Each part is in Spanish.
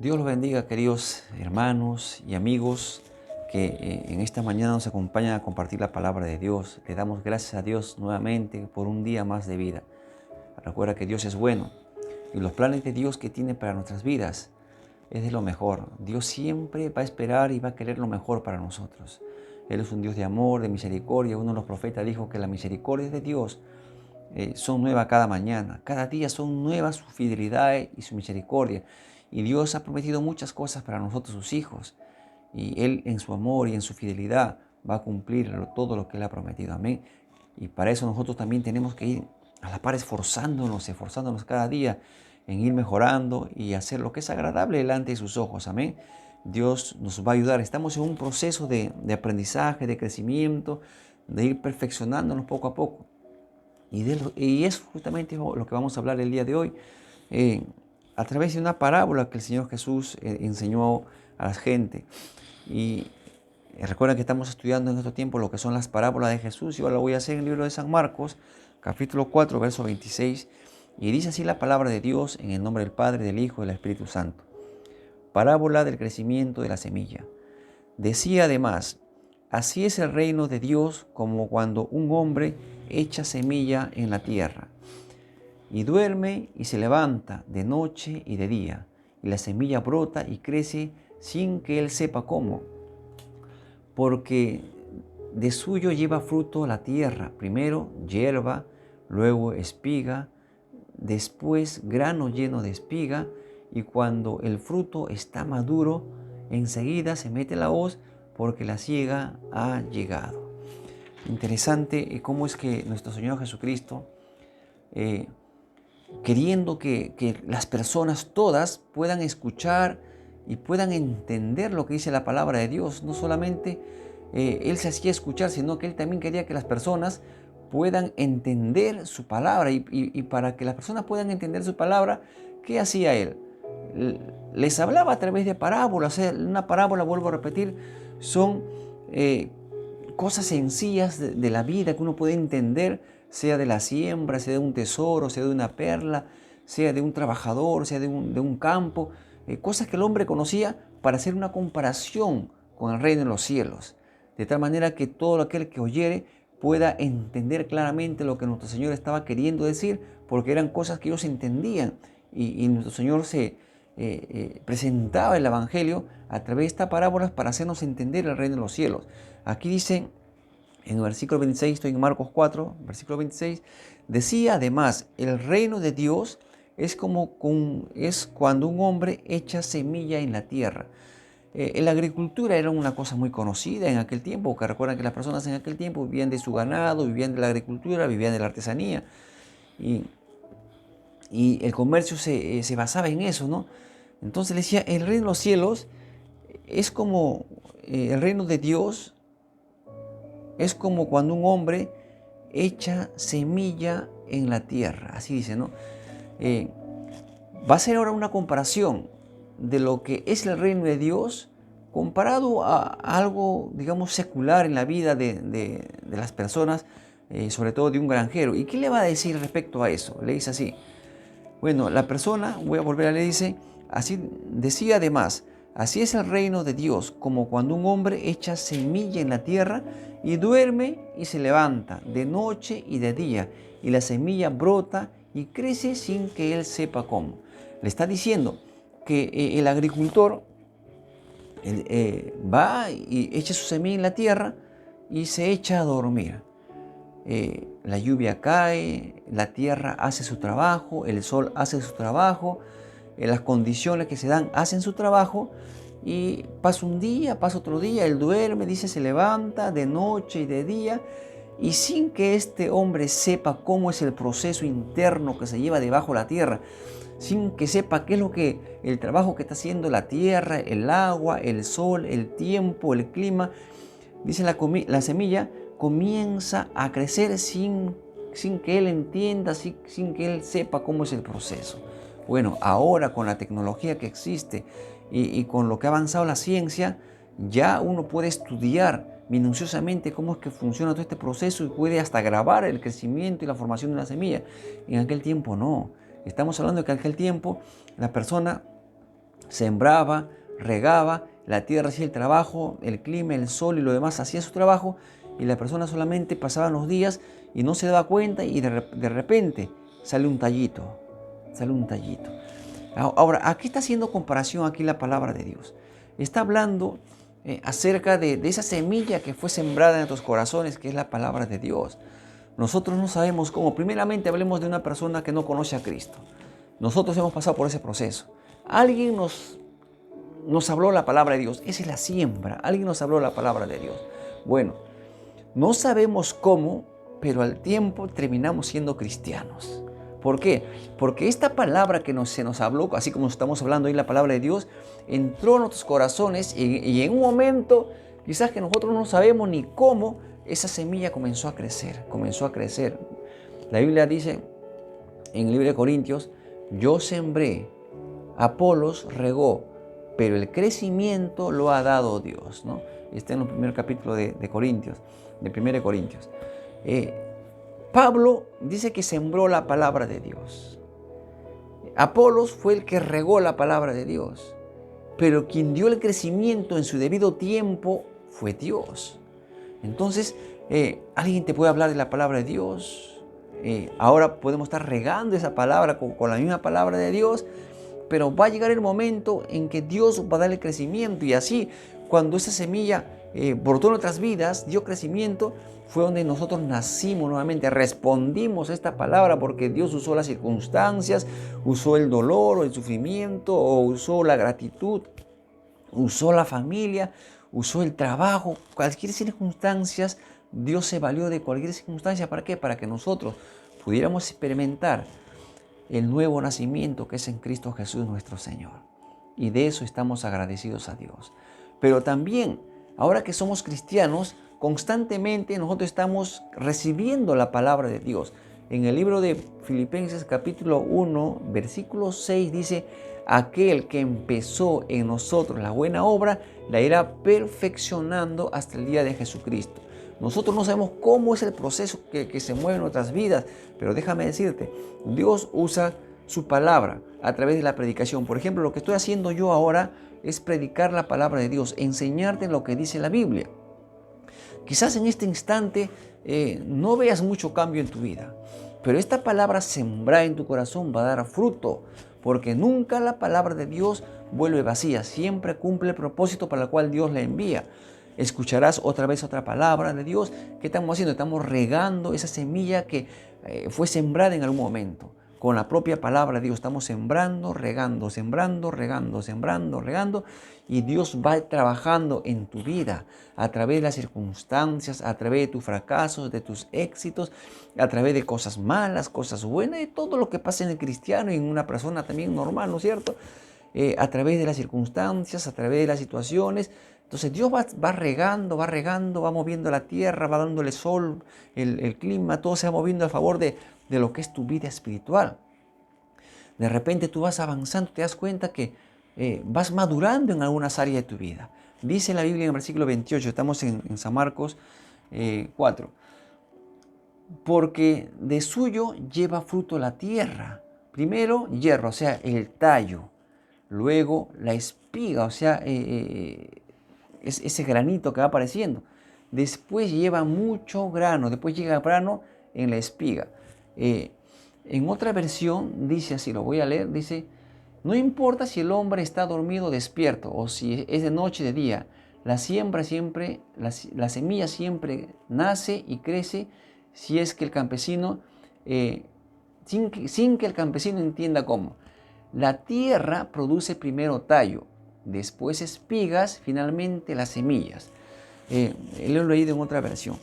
Dios los bendiga, queridos hermanos y amigos que en esta mañana nos acompañan a compartir la palabra de Dios. Le damos gracias a Dios nuevamente por un día más de vida. Recuerda que Dios es bueno y los planes de Dios que tiene para nuestras vidas es de lo mejor. Dios siempre va a esperar y va a querer lo mejor para nosotros. Él es un Dios de amor, de misericordia. Uno de los profetas dijo que la misericordia de Dios son nuevas cada mañana. Cada día son nuevas su fidelidad y su misericordia. Y Dios ha prometido muchas cosas para nosotros, sus hijos. Y Él en su amor y en su fidelidad va a cumplir todo lo que Él ha prometido. Amén. Y para eso nosotros también tenemos que ir a la par esforzándonos cada día en ir mejorando y hacer lo que es agradable delante de sus ojos. Amén. Dios nos va a ayudar. Estamos en un proceso de aprendizaje, de crecimiento, de ir perfeccionándonos poco a poco. Y es justamente lo que vamos a hablar el día de hoy, a través de una parábola que el Señor Jesús enseñó a la gente. Y recuerden que estamos estudiando en este tiempo lo que son las parábolas de Jesús. Y ahora lo voy a hacer en el libro de San Marcos, capítulo 4, verso 26. Y dice así la palabra de Dios en el nombre del Padre, del Hijo y del Espíritu Santo. Parábola del crecimiento de la semilla. Decía además: así es el reino de Dios como cuando un hombre echa semilla en la tierra, y duerme y se levanta de noche y de día, y la semilla brota y crece sin que él sepa cómo, porque de suyo lleva fruto la tierra, primero hierba, luego espiga, después grano lleno de espiga, y cuando el fruto está maduro, enseguida se mete la hoz, porque la siega ha llegado. Interesante cómo es que nuestro Señor Jesucristo, queriendo que las personas todas puedan escuchar y puedan entender lo que dice la palabra de Dios, no solamente Él se hacía escuchar, sino que Él también quería que las personas puedan entender su palabra. Y para que las personas puedan entender su palabra, ¿qué hacía Él? Les hablaba a través de parábolas. Una parábola, vuelvo a repetir, son cosas sencillas de la vida que uno puede entender, sea de la siembra, sea de un tesoro, sea de una perla, sea de un trabajador, sea de un campo, cosas que el hombre conocía para hacer una comparación con el reino de los cielos, de tal manera que todo aquel que oyere pueda entender claramente lo que nuestro Señor estaba queriendo decir, porque eran cosas que ellos entendían, y nuestro Señor se presentaba el Evangelio a través de estas parábolas para hacernos entender el reino de los cielos. Aquí dice en el versículo 26, estoy en Marcos 4, versículo 26, decía además: el reino de Dios es cuando un hombre echa semilla en la tierra. La agricultura era una cosa muy conocida en aquel tiempo, porque recuerdan que las personas en aquel tiempo vivían de su ganado, vivían de la agricultura, vivían de la artesanía. Y el comercio se basaba en eso, ¿no? Entonces le decía, el reino de los cielos es como el reino de Dios, es como cuando un hombre echa semilla en la tierra. Así dice, ¿no? Va a ser ahora una comparación de lo que es el reino de Dios comparado a algo, digamos, secular en la vida de las personas, sobre todo de un granjero. ¿Y qué le va a decir respecto a eso? Le dice así. Bueno, la persona, voy a volver a leer, dice, así decía además: así es el reino de Dios, como cuando un hombre echa semilla en la tierra y duerme y se levanta de noche y de día, y la semilla brota y crece sin que él sepa cómo. Le está diciendo que el agricultor va y echa su semilla en la tierra y se echa a dormir. La lluvia cae, la tierra hace su trabajo, el sol hace su trabajo, las condiciones que se dan hacen su trabajo, y pasa un día, pasa otro día, él duerme, dice, se levanta de noche y de día, y sin que este hombre sepa cómo es el proceso interno que se lleva debajo de la tierra, sin que sepa qué es el trabajo que está haciendo la tierra, el agua, el sol, el tiempo, el clima, dice la semilla comienza a crecer sin que él entienda, sin que él sepa cómo es el proceso. Bueno, ahora con la tecnología que existe y con lo que ha avanzado la ciencia, ya uno puede estudiar minuciosamente cómo es que funciona todo este proceso y puede hasta grabar el crecimiento y la formación de una semilla. En aquel tiempo no. Estamos hablando de que en aquel tiempo la persona sembraba, regaba, la tierra hacía el trabajo, el clima, el sol y lo demás hacía su trabajo, y la persona solamente pasaba los días y no se daba cuenta, y de repente sale un tallito, sale un tallito. Ahora, ¿a qué está haciendo comparación aquí la palabra de Dios? Está hablando acerca de esa semilla que fue sembrada en nuestros corazones, que es la palabra de Dios. Nosotros no sabemos cómo. Primeramente hablemos de una persona que no conoce a Cristo. Nosotros hemos pasado por ese proceso. Alguien nos habló la palabra de Dios. Esa es la siembra. Alguien nos habló la palabra de Dios. Bueno, no sabemos cómo, pero al tiempo terminamos siendo cristianos. ¿Por qué? Porque esta palabra que se nos habló, así como estamos hablando hoy la palabra de Dios, entró en nuestros corazones y en un momento, quizás que nosotros no sabemos ni cómo, esa semilla comenzó a crecer, comenzó a crecer. La Biblia dice en el libro de Corintios, yo sembré, Apolos regó, pero el crecimiento lo ha dado Dios, ¿no? Está en el primer capítulo de Corintios, de 1 Corintios. Pablo dice que sembró la palabra de Dios. Apolos fue el que regó la palabra de Dios, pero quien dio el crecimiento en su debido tiempo fue Dios. Entonces, alguien te puede hablar de la palabra de Dios. Ahora podemos estar regando esa palabra con la misma palabra de Dios, pero va a llegar el momento en que Dios va a dar el crecimiento, y así, cuando esa semilla brotó en nuestras vidas, dio crecimiento, fue donde nosotros nacimos nuevamente, respondimos a esta palabra, porque Dios usó las circunstancias, usó el dolor o el sufrimiento, o usó la gratitud, usó la familia, usó el trabajo, cualquier circunstancia. Dios se valió de cualquier circunstancia. ¿Para qué? Para que nosotros pudiéramos experimentar el nuevo nacimiento que es en Cristo Jesús nuestro Señor. Y de eso estamos agradecidos a Dios. Pero también, ahora que somos cristianos, constantemente nosotros estamos recibiendo la palabra de Dios. En el libro de Filipenses capítulo 1, versículo 6 dice, aquel que empezó en nosotros la buena obra, la irá perfeccionando hasta el día de Jesucristo. Nosotros no sabemos cómo es el proceso que se mueve en nuestras vidas, pero déjame decirte, Dios usa su palabra a través de la predicación. Por ejemplo, lo que estoy haciendo yo ahora es predicar la palabra de Dios, enseñarte lo que dice la Biblia. Quizás en este instante no veas mucho cambio en tu vida, pero esta palabra sembrada en tu corazón va a dar fruto, porque nunca la palabra de Dios vuelve vacía, siempre cumple el propósito para el cual Dios la envía. Escucharás otra vez otra palabra de Dios. ¿Qué estamos haciendo? Estamos regando esa semilla que fue sembrada en algún momento. Con la propia palabra de Dios estamos sembrando, regando, sembrando, regando, sembrando, regando. Y Dios va trabajando en tu vida a través de las circunstancias, a través de tus fracasos, de tus éxitos, a través de cosas malas, cosas buenas, de todo lo que pasa en el cristiano y en una persona también normal, ¿no es cierto? A través de las circunstancias, a través de las situaciones. Entonces Dios va regando, va moviendo la tierra, va dándole sol, el clima, todo se va moviendo a favor de lo que es tu vida espiritual. De repente tú vas avanzando, te das cuenta que vas madurando en algunas áreas de tu vida. Dice la Biblia en el versículo 28, estamos en San Marcos 4. Porque de suyo lleva fruto la tierra. Primero hierro, o sea, el tallo. Luego la espiga, o sea, ese granito que va apareciendo. Después lleva mucho grano, después llega el grano en la espiga. En otra versión dice así, lo voy a leer, dice, no importa si el hombre está dormido o despierto, o si es de noche o de día, la semilla siempre nace y crece si es que el campesino, sin que el campesino entienda cómo. La tierra produce primero tallo, después espigas, finalmente las semillas. Lo he leído en otra versión.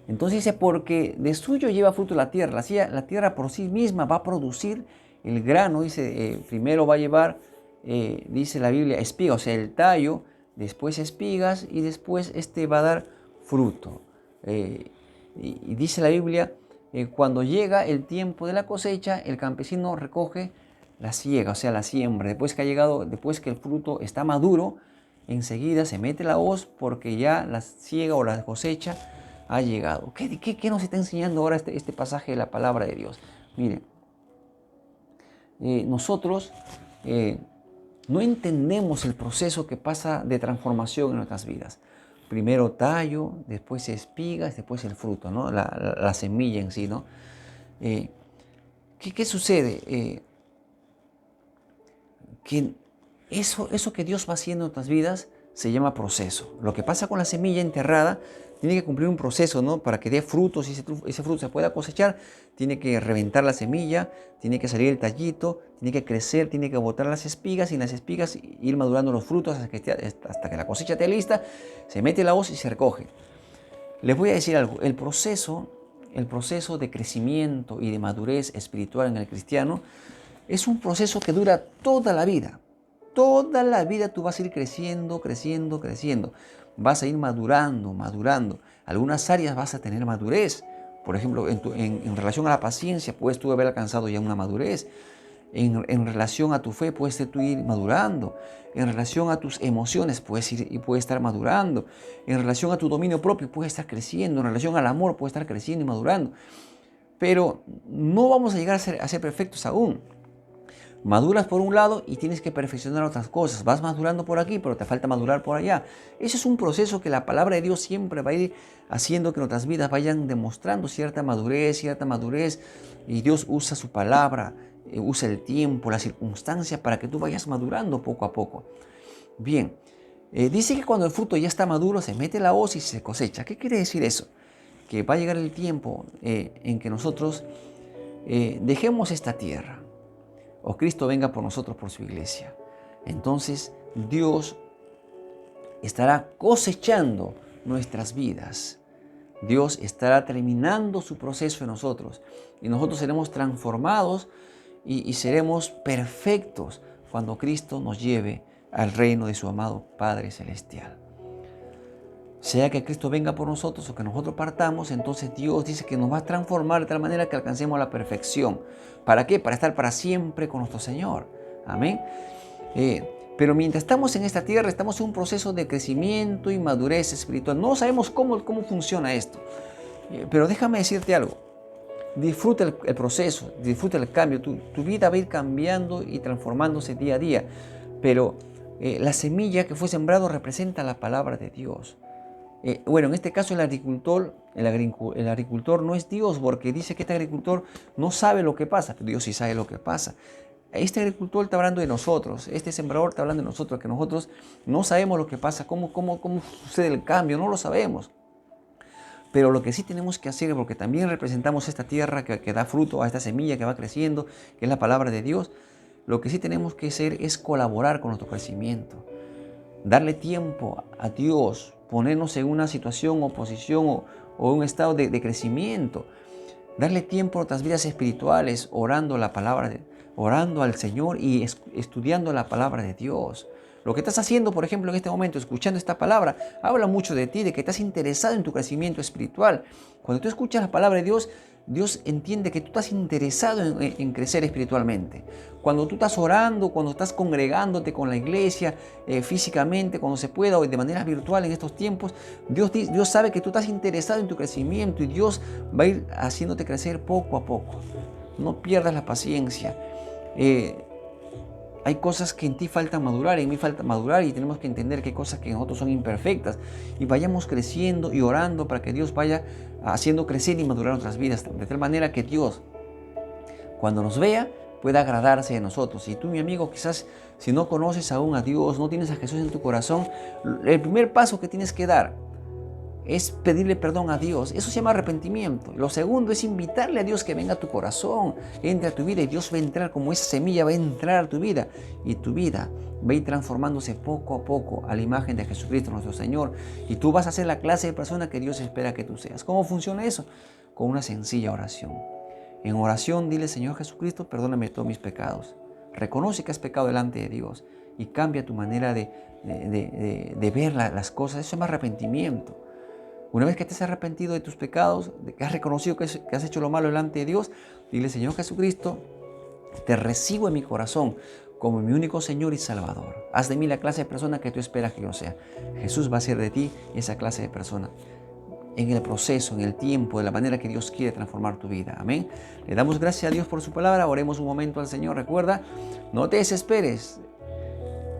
Entonces dice, porque de suyo lleva fruto la tierra. La tierra por sí misma va a producir el grano. Dice, primero va a llevar, dice la Biblia, espiga, o sea, el tallo, después espigas y después va a dar fruto. Y dice la Biblia, cuando llega el tiempo de la cosecha, el campesino recoge la siega, o sea, la siembra. Después que el fruto está maduro, enseguida se mete la hoz porque ya la siega o la cosecha ha llegado. ¿Qué nos está enseñando ahora este pasaje de la palabra de Dios? Miren, nosotros no entendemos el proceso que pasa de transformación en nuestras vidas. Primero tallo, después espigas, después el fruto, ¿no? La semilla en sí, ¿no? ¿Qué sucede? Que eso que Dios va haciendo en nuestras vidas se llama proceso. Lo que pasa con la semilla enterrada tiene que cumplir un proceso, ¿no? Para que dé frutos y ese fruto se pueda cosechar, tiene que reventar la semilla, tiene que salir el tallito, tiene que crecer, tiene que botar las espigas y en las espigas ir madurando los frutos hasta que la cosecha esté lista, se mete la hoz y se recoge. Les voy a decir algo, el proceso de crecimiento y de madurez espiritual en el cristiano es un proceso que dura toda la vida. Toda la vida tú vas a ir creciendo, creciendo, creciendo. Vas a ir madurando, madurando. Algunas áreas vas a tener madurez. Por ejemplo, en relación a la paciencia, puedes tú haber alcanzado ya una madurez. En relación a tu fe, puedes tú ir madurando. En relación a tus emociones, puedes estar madurando. En relación a tu dominio propio, puedes estar creciendo. En relación al amor, puedes estar creciendo y madurando. Pero no vamos a llegar a ser perfectos aún. Maduras por un lado y tienes que perfeccionar otras cosas. Vas madurando por aquí, pero te falta madurar por allá. Ese es un proceso que la palabra de Dios siempre va a ir haciendo que nuestras vidas vayan demostrando cierta madurez. Y Dios usa su palabra, usa el tiempo, la circunstancia para que tú vayas madurando poco a poco. Bien, dice que cuando el fruto ya está maduro se mete la hoz y se cosecha. ¿Qué quiere decir eso? Que va a llegar el tiempo en que nosotros dejemos esta tierra o Cristo venga por nosotros por su iglesia. Entonces Dios estará cosechando nuestras vidas. Dios estará terminando su proceso en nosotros y nosotros seremos transformados y seremos perfectos cuando Cristo nos lleve al reino de su amado Padre Celestial. Sea que Cristo venga por nosotros o que nosotros partamos, entonces Dios dice que nos va a transformar de tal manera que alcancemos la perfección. ¿Para qué? Para estar para siempre con nuestro Señor. Amén. Pero mientras estamos en esta tierra, estamos en un proceso de crecimiento y madurez espiritual. No sabemos cómo funciona esto. Pero déjame decirte algo. Disfruta el proceso, disfruta el cambio. Tu vida va a ir cambiando y transformándose día a día. Pero la semilla que fue sembrado representa la palabra de Dios. En este caso el agricultor no es Dios, porque dice que este agricultor no sabe lo que pasa, pero Dios sí sabe lo que pasa. Este agricultor está hablando de nosotros, este sembrador está hablando de nosotros, que nosotros no sabemos lo que pasa, cómo sucede el cambio, no lo sabemos. Pero lo que sí tenemos que hacer, porque también representamos esta tierra que da fruto a esta semilla que va creciendo, que es la palabra de Dios, lo que sí tenemos que hacer es colaborar con nuestro crecimiento, darle tiempo a Dios, ponernos en una situación o posición o un estado de crecimiento, darle tiempo a nuestras vidas espirituales, orando al Señor y estudiando la palabra de Dios. Lo que estás haciendo, por ejemplo, en este momento, escuchando esta palabra, habla mucho de ti, de que estás interesado en tu crecimiento espiritual. Cuando tú escuchas la palabra de Dios, Dios entiende que tú estás interesado en crecer espiritualmente. Cuando tú estás orando, cuando estás congregándote con la iglesia físicamente, cuando se pueda o de manera virtual en estos tiempos, Dios sabe que tú estás interesado en tu crecimiento y Dios va a ir haciéndote crecer poco a poco. No pierdas la paciencia. Hay cosas que en ti faltan madurar, en mí falta madurar y tenemos que entender que hay cosas que en nosotros son imperfectas y vayamos creciendo y orando para que Dios vaya haciendo crecer y madurar nuestras vidas de tal manera que Dios, cuando nos vea, pueda agradarse de nosotros. Y tú, mi amigo, quizás si no conoces aún a Dios, no tienes a Jesús en tu corazón, el primer paso que tienes que dar es pedirle perdón a Dios. Eso se llama arrepentimiento. Lo segundo es invitarle a Dios que venga a tu corazón, entre a tu vida y Dios va a entrar como esa semilla, va a entrar a tu vida y tu vida va a ir transformándose poco a poco a la imagen de Jesucristo nuestro Señor y tú vas a ser la clase de persona que Dios espera que tú seas. ¿Cómo funciona eso? Con una sencilla oración. En oración dile: Señor Jesucristo, perdóname todos mis pecados. Reconoce que has pecado delante de Dios y cambia tu manera de ver las cosas. Eso se llama arrepentimiento. Una vez que estés arrepentido de tus pecados, de que has reconocido que has hecho lo malo delante de Dios, dile: Señor Jesucristo, te recibo en mi corazón como mi único Señor y Salvador. Haz de mí la clase de persona que tú esperas que yo sea. Jesús va a ser de ti esa clase de persona en el proceso, en el tiempo, de la manera que Dios quiere transformar tu vida. Amén. Le damos gracias a Dios por su palabra. Oremos un momento al Señor. Recuerda, no te desesperes.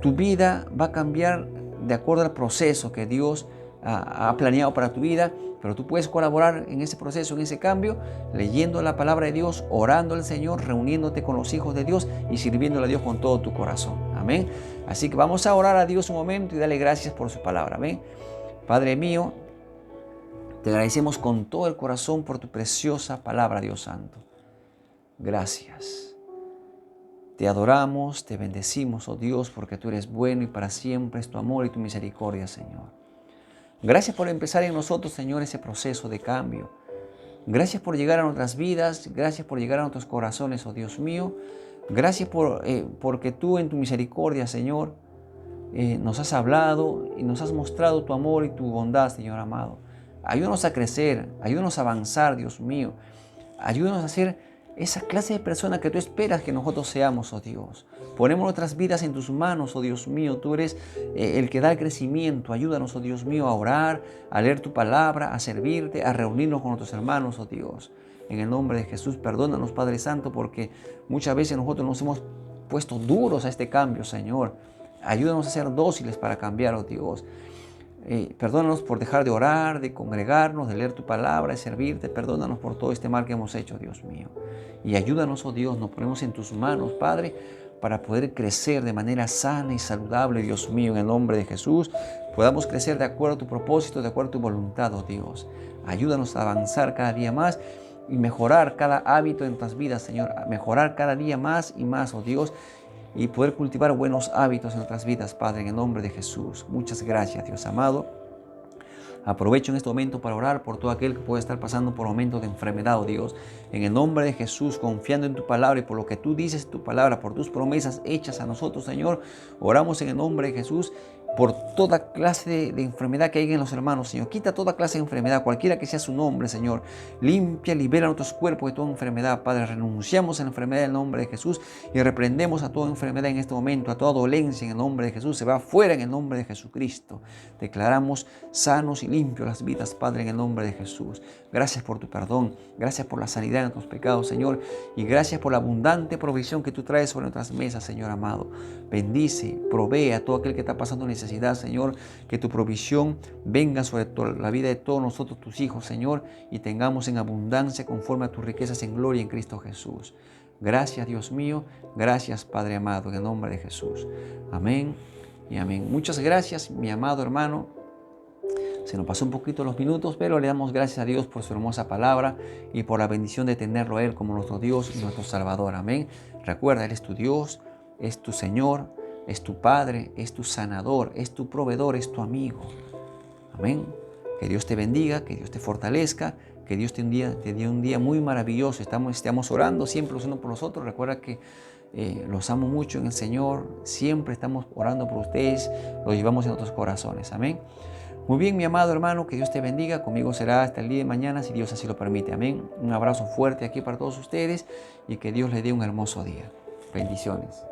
tu vida va a cambiar de acuerdo al proceso que Dios ha planeado para tu vida, pero tú puedes colaborar en ese proceso, en ese cambio, leyendo la palabra de Dios, orando al Señor, reuniéndote con los hijos de Dios y sirviéndole a Dios con todo tu corazón. Amén. Así que vamos a orar a Dios un momento y darle gracias por su palabra. Amén. Padre mío, te agradecemos con todo el corazón por tu preciosa palabra, Dios Santo. Gracias. Te adoramos, te bendecimos, oh Dios, porque tú eres bueno y para siempre es tu amor y tu misericordia, Señor. Gracias por empezar en nosotros, Señor, ese proceso de cambio. Gracias por llegar a nuestras vidas, gracias por llegar a nuestros corazones, oh Dios mío. Gracias porque tú en tu misericordia, Señor, nos has hablado y nos has mostrado tu amor y tu bondad, Señor amado. Ayúdanos a crecer, ayúdanos a avanzar, Dios mío. Ayúdanos a ser esa clase de persona que tú esperas que nosotros seamos, oh Dios. Ponemos nuestras vidas en tus manos, oh Dios mío. Tú eres el que da el crecimiento. Ayúdanos, oh Dios mío, a orar, a leer tu palabra, a servirte, a reunirnos con nuestros hermanos, oh Dios. En el nombre de Jesús, perdónanos, Padre Santo, porque muchas veces nosotros nos hemos puesto duros a este cambio, Señor. Ayúdanos a ser dóciles para cambiar, oh Dios. Perdónanos por dejar de orar, de congregarnos, de leer tu palabra, de servirte. Perdónanos por todo este mal que hemos hecho, Dios mío. Y ayúdanos, oh Dios, nos ponemos en tus manos, Padre, para poder crecer de manera sana y saludable, Dios mío, en el nombre de Jesús. Podamos crecer de acuerdo a tu propósito, de acuerdo a tu voluntad, oh Dios. Ayúdanos a avanzar cada día más y mejorar cada hábito en nuestras vidas, Señor. A mejorar cada día más y más, oh Dios, y poder cultivar buenos hábitos en nuestras vidas, Padre, en el nombre de Jesús. Muchas gracias, Dios amado. Aprovecho en este momento para orar por todo aquel que puede estar pasando por momentos de enfermedad, oh Dios. En el nombre de Jesús, confiando en tu palabra y por lo que tú dices en tu palabra, por tus promesas hechas a nosotros, Señor, oramos en el nombre de Jesús por toda clase de enfermedad que hay en los hermanos, Señor. Quita toda clase de enfermedad, cualquiera que sea su nombre, Señor. Limpia, libera nuestros cuerpos de toda enfermedad, Padre. Renunciamos a la enfermedad en el nombre de Jesús y reprendemos a toda enfermedad en este momento, a toda dolencia en el nombre de Jesús. Se va fuera en el nombre de Jesucristo. Declaramos sanos y limpios las vidas, Padre, en el nombre de Jesús. Gracias por tu perdón, gracias por la sanidad de nuestros pecados, Señor, y gracias por la abundante provisión que tú traes sobre nuestras mesas, Señor amado. Bendice, provee a todo aquel que está pasando necesidad, Señor, que tu provisión venga sobre la vida de todos nosotros, tus hijos, Señor, y tengamos en abundancia conforme a tus riquezas en gloria en Cristo Jesús. Gracias, Dios mío, gracias, Padre amado, en el nombre de Jesús. Amén y amén. Muchas gracias, mi amado hermano. Se nos pasó un poquito los minutos, pero le damos gracias a Dios por su hermosa palabra y por la bendición de tenerlo a Él como nuestro Dios y nuestro Salvador. Amén. Recuerda, Él es tu Dios, es tu Señor, es tu Padre, es tu sanador, es tu proveedor, es tu amigo. Amén. Que Dios te bendiga, que Dios te fortalezca, que Dios te dé un día muy maravilloso. Estamos orando siempre los unos por los otros. Recuerda que los amo mucho en el Señor. Siempre estamos orando por ustedes. Los llevamos en nuestros corazones. Amén. Muy bien, mi amado hermano, que Dios te bendiga. Conmigo será hasta el día de mañana, si Dios así lo permite. Amén. Un abrazo fuerte aquí para todos ustedes y que Dios les dé un hermoso día. Bendiciones.